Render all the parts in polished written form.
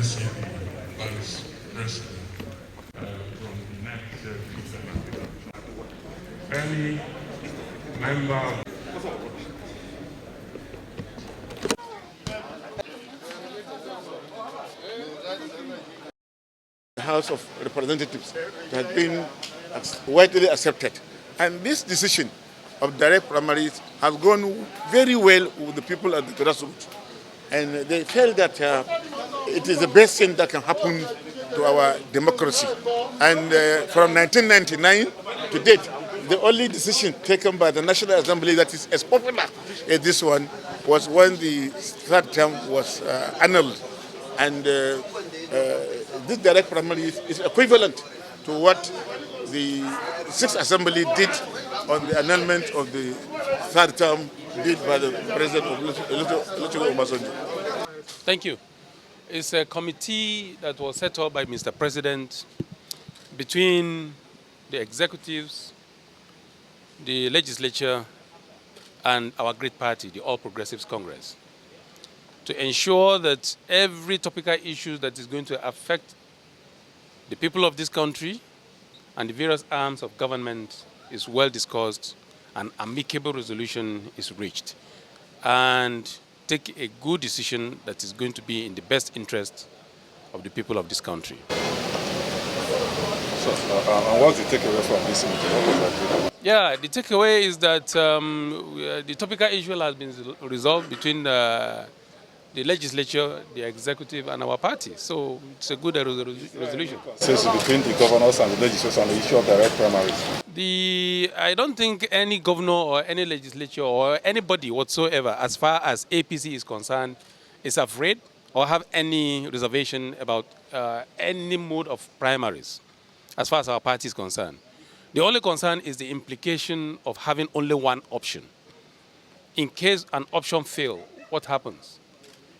see the Vice President from the next any member. The House of Representatives has been widely accepted, and this decision of direct primaries has gone very well with the people at the grassroots, and they felt that it is the best thing that can happen to our democracy. And from 1999 to date, the only decision taken by the National Assembly that is as popular as this one was when the third term was annulled. And this direct primary is equivalent to what the Sixth Assembly did on the annulment of the third term did by the President of Obasanjo. Thank you. It's a committee that was set up by Mr. President between the executives, the legislature, and our great party, the All Progressives Congress, to ensure that every topical issue that is going to affect the people of this country and the various arms of government is well discussed and amicable resolution is reached, and take a good decision that is going to be in the best interest of the people of this country. So, and what's the takeaway from this meeting? Yeah, the takeaway is that the topical issue has been resolved between the legislature, the executive, and our party. So it's a good resolution. So it's between the governors and the legislature on the issue of direct primaries? I don't think any governor or any legislature or anybody whatsoever, as far as APC is concerned, is afraid or have any reservation about any mode of primaries, as far as our party is concerned. The only concern is the implication of having only one option. In case an option fails, what happens?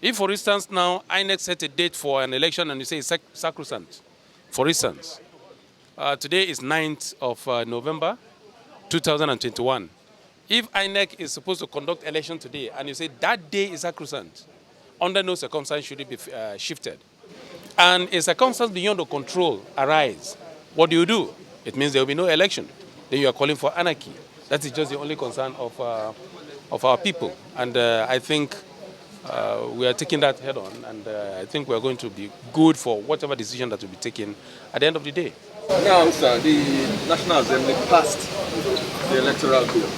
If, for instance, now INEC set a date for an election and you say it's sacrosanct, for instance, today is 9th of November 2021. If INEC is supposed to conduct election today and you say that day is sacrosanct, under no circumstance should it be shifted. And a circumstance beyond the control arise, what do? It means there will be no election. Then you are calling for anarchy. That is just the only concern of our people. And I think we are taking that head on, and I think we are going to be good for whatever decision that will be taken at the end of the day. Now, sir, the National Assembly passed the electoral bill,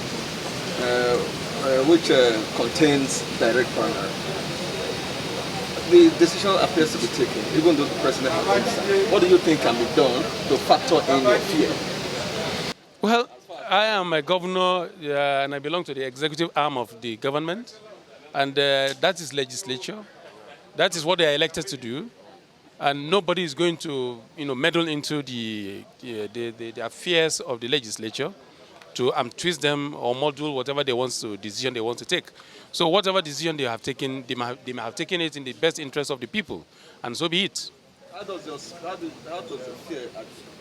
which contains direct primary. The decision appears to be taken, even though the president has said. What do you think can be done to factor in your fear? Well, I am a governor and I belong to the executive arm of the government. And that is legislature. That is what they are elected to do. And nobody is going to, meddle into the affairs of the legislature to twist them or module whatever decision they want to take. So whatever decision they have taken, they may have taken it in the best interest of the people, and so be it. How does your fear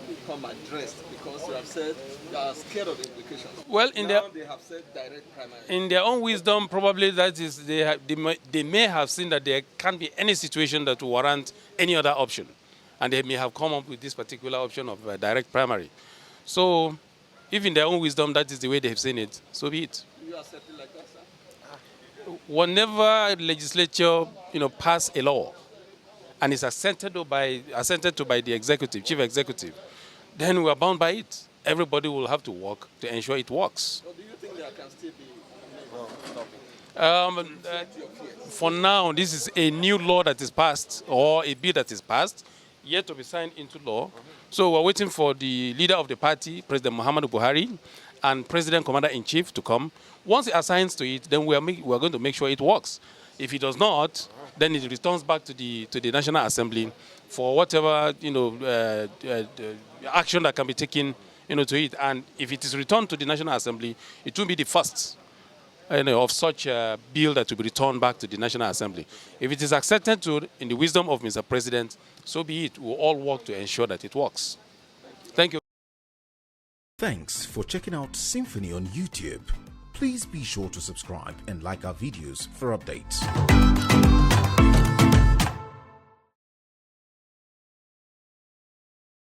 become addressed? Because you have said you are scared of the implications. Well, they have said direct primary. In their own wisdom, probably that is they may have seen that there can't be any situation that will warrant any other option, and they may have come up with this particular option of direct primary. So, if in their own wisdom that is the way they have seen it, so be it. You accept it like that, sir? Whenever legislature, pass a law, and it's assented to by the executive, chief executive, then we are bound by it. Everybody will have to work to ensure it works. So do you think there can still be? For now, this is a new law that is passed, or a bill that is passed, yet to be signed into law. So we're waiting for the leader of the party, President Muhammadu Buhari, and President Commander-in-Chief to come. Once he assigns to it, then we are going to make sure it works. If he does not, then it returns back to the National Assembly for whatever action that can be taken to it. And if it is returned to the National Assembly, it will be the first of such a bill that will be returned back to the National Assembly. If it is accepted in the wisdom of Mr. President, so be it. We'll all work to ensure that it works. Thank you. Thanks for checking out SYMFONI on YouTube. Please be sure to subscribe and like our videos for updates.